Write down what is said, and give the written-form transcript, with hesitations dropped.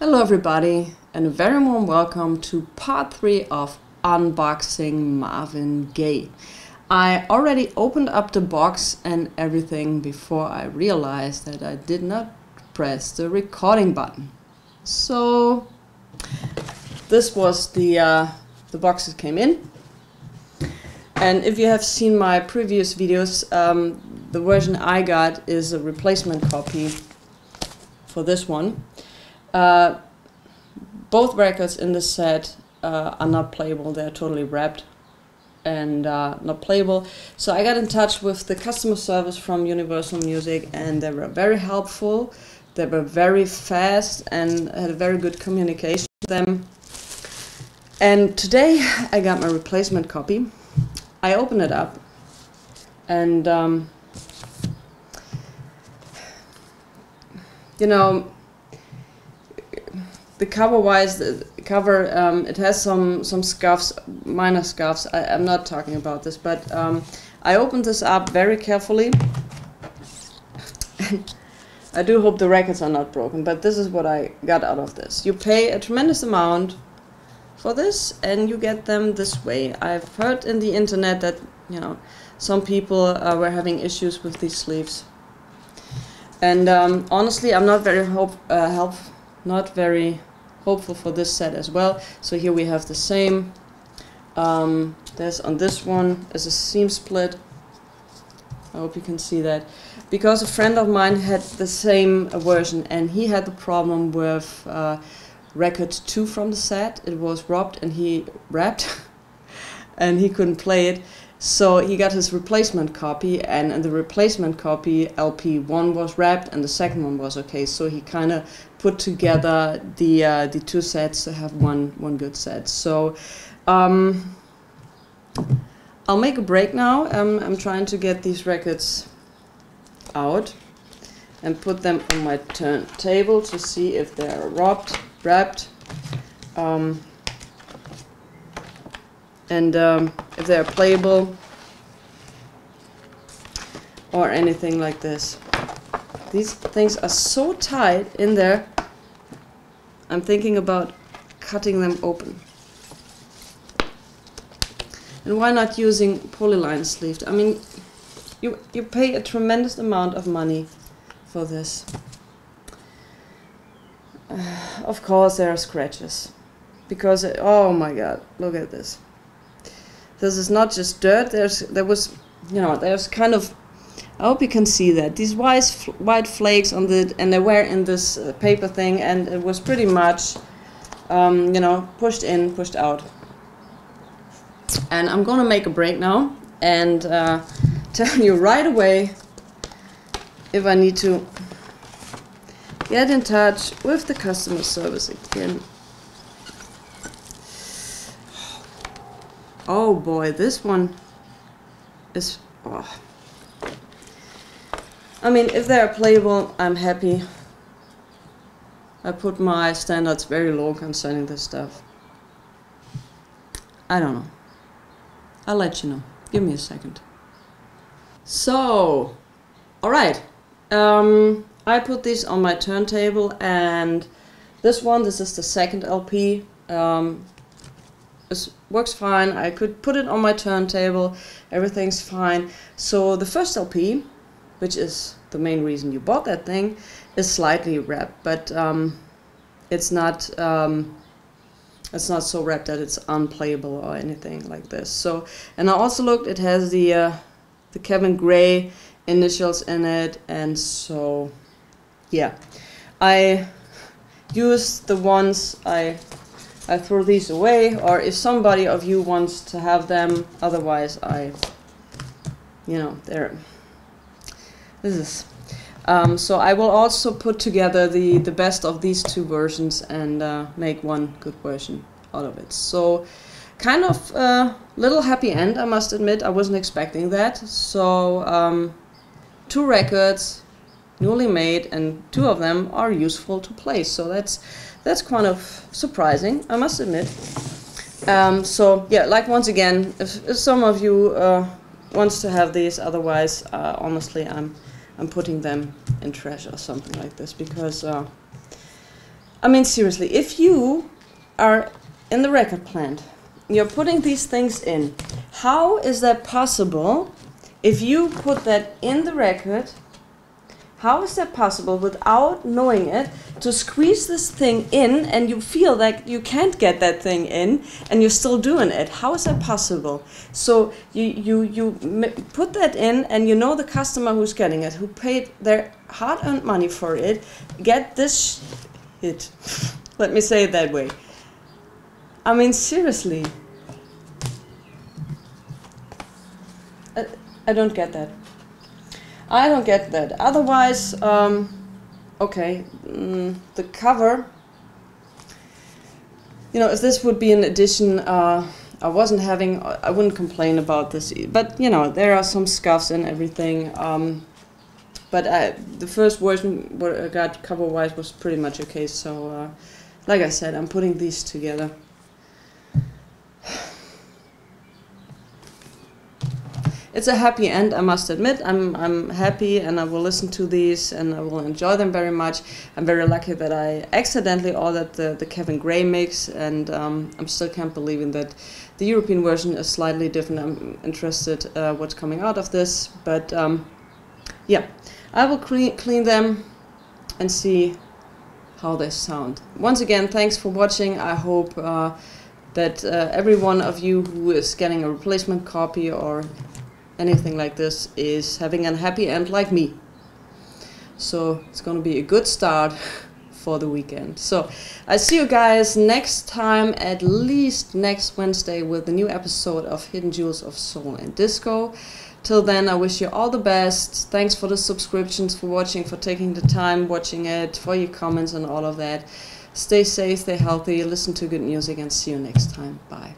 Hello everybody, and a very warm welcome to part 3 of unboxing Marvin Gaye. I already opened up the box and everything before I realized that I did not press the recording button. So this was the box that came in. And if you have seen my previous videos, the version I got is a replacement copy for this one. Both records in the set are not playable. They're totally wrapped and not playable. So I got in touch with the customer service from Universal Music, and they were very helpful. They were very fast and had a very good communication with them. And today I got my replacement copy. I opened it up and you know, the cover-wise, the cover, it has some scuffs, minor scuffs. I'm not talking about this, but I opened this up very carefully. I do hope the records are not broken, but this is what I got out of this. You pay a tremendous amount for this, and you get them this way. I've heard in the internet that, you know, some people were having issues with these sleeves. And honestly, I'm not very hopeful for this set as well. So here we have the same. There's on this one is a seam split. I hope you can see that, because a friend of mine had the same version, and he had the problem with record 2 from the set. It was wrapped and he and he couldn't play it. So he got his replacement copy, and in the replacement copy, LP1 was wrapped and the second one was okay. So he kind of put together the two sets to have one good set. So I'll make a break now. I'm trying to get these records out and put them on my turntable to see if they're wrapped. And if they're playable or anything like this. These things are so tight in there, I'm thinking about cutting them open. And why not using polyline sleeved? I mean, you pay a tremendous amount of money for this. Of course there are scratches, because oh my god, look at this. This is not just dirt. There's kind of, I hope you can see that, these white flakes on the, and they were in this paper thing, and it was pretty much, pushed in, pushed out. And I'm gonna make a break now and tell you right away if I need to get in touch with the customer service again. Oh boy, this one is, oh. I mean, if they're playable, I'm happy. I put my standards very low concerning this stuff. I don't know. I'll let you know. Give me a second. So, alright. I put these on my turntable, and this is the second LP. It works fine. I could put it on my turntable. Everything's fine. So the first LP, which is the main reason you bought that thing, is slightly wrapped, but it's not so wrapped that it's unplayable or anything like this. So, and I also looked. It has the Kevin Gray initials in it, and so yeah, I used the ones I throw these away, or if somebody of you wants to have them, otherwise so I will also put together the best of these two versions and make one good version out of it. So kind of a little happy end, I must admit. I wasn't expecting that. So 2 records, newly made, and 2 of them are useful to play. So that's kind of surprising, I must admit. So yeah, like, once again, if some of you wants to have these, otherwise honestly I'm putting them in trash or something like this, because I mean, seriously, if you are in the record plant, you're putting these things in, how is that possible? If you put that in the record, how is that possible without knowing it to squeeze this thing in and you feel like you can't get that thing in and you're still doing it? How is that possible? So you put that in and you know the customer who's getting it, who paid their hard-earned money for it, get this hit. Let me say it that way. I mean, seriously. I don't get that. I don't get that. Otherwise, okay, the cover, you know, if this would be an edition I wasn't having, I wouldn't complain about this. But, you know, there are some scuffs and everything. But the first version what I got cover-wise was pretty much okay. So, like I said, I'm putting these together. It's a happy end, I must admit. I'm happy and I will listen to these and I will enjoy them very much. I'm very lucky that I accidentally ordered the Kevin Gray mix, and I'm still can't believe in that the European version is slightly different. I'm interested what's coming out of this, but yeah, I will clean them and see how they sound. Once again, thanks for watching. I hope that every one of you who is getting a replacement copy or anything like this is having a happy end like me. So it's going to be a good start for the weekend. So I see you guys next time, at least next Wednesday, with a new episode of Hidden Jewels of Soul and Disco. Till then, I wish you all the best. Thanks for the subscriptions, for watching, for taking the time watching it, for your comments and all of that. Stay safe, stay healthy, listen to good music, and see you next time. Bye.